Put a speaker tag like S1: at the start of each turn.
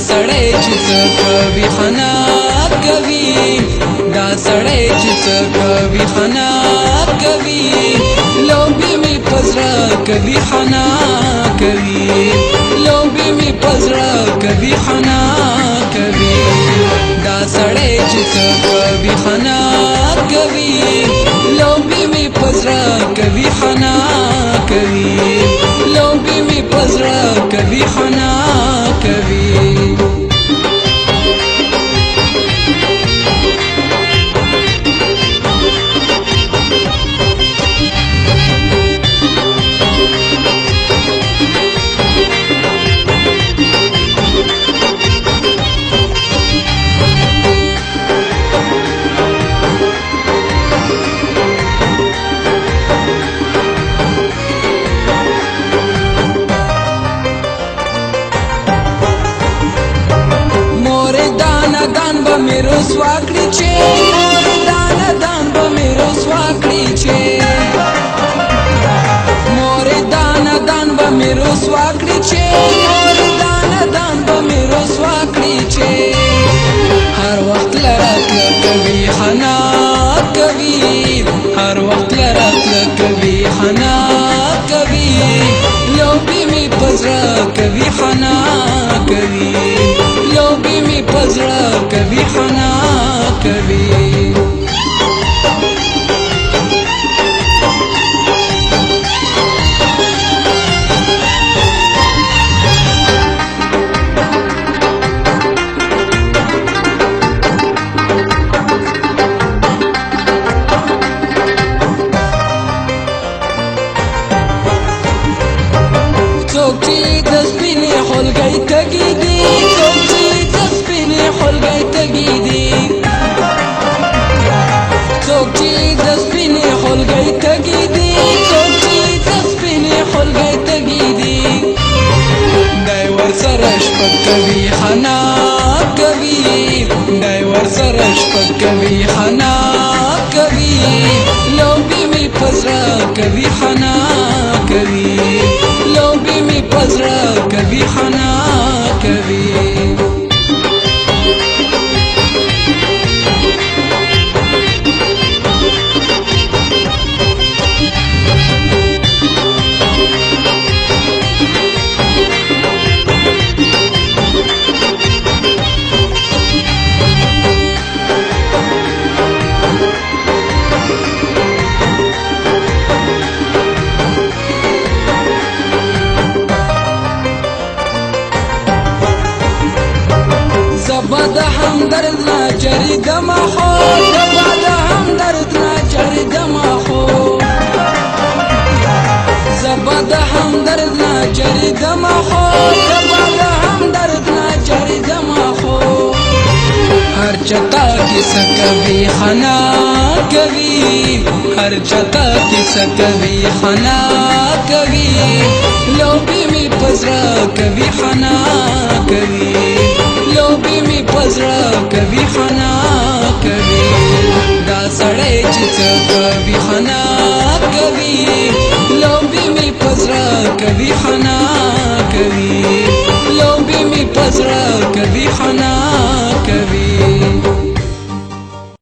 S1: سړی چې څه کوي خنا کوي دا سړی چې څه کوي خنا کوي لوبي می پزړه کوي خنا کوي لوبي می پزړه کوي خنا کوي دا سړی چې څه کوي خنا کوي لوبي می پزړه کوي خنا کوي لوبي می پزړه کوي خنا کوي मेरो स्वाकड़ी छे दाना दान बा मेरो स्वाकड़ी छे मोरे दाना दान बा मेरो स्वाकड़ी छे मोरे दाना दान बा मेरो स्वाकड़ी छे हर वक्त लड़त कभी खाना कभी हर वक्त लड़त कभी खाना कभी लोभी में पजरा कभी खाना कभी लोभी में पजरा कभी खाना कभी चौकी दसबिने होल गई तगी दी चौकी दसबिने होल गई तगी दी चौकी दसबिने होल गई तगी दी चौकी दसबिने होल गई तगी दी ड्राइवर सरश पर कभी खाना कभी ड्राइवर सरश पर कभी खाना कभी लोभी में पजरा कभी खाना कभी लोभी में पजरा कभी खाना कभी زبد همدرد نا جری دما خو زبد همدرد نا جری دما خو زبد همدرد نا جری دما خو زبد همدرد نا جری دما خو हर चता की सकवी खाना कभी हर चता की सकवी खाना कभी लोभी में पजरा कभी खाना कभी लोभी में पजरा कभी खाना कभी दा सड़े चित कभी खाना कभी लोभी में पजरा कभी खाना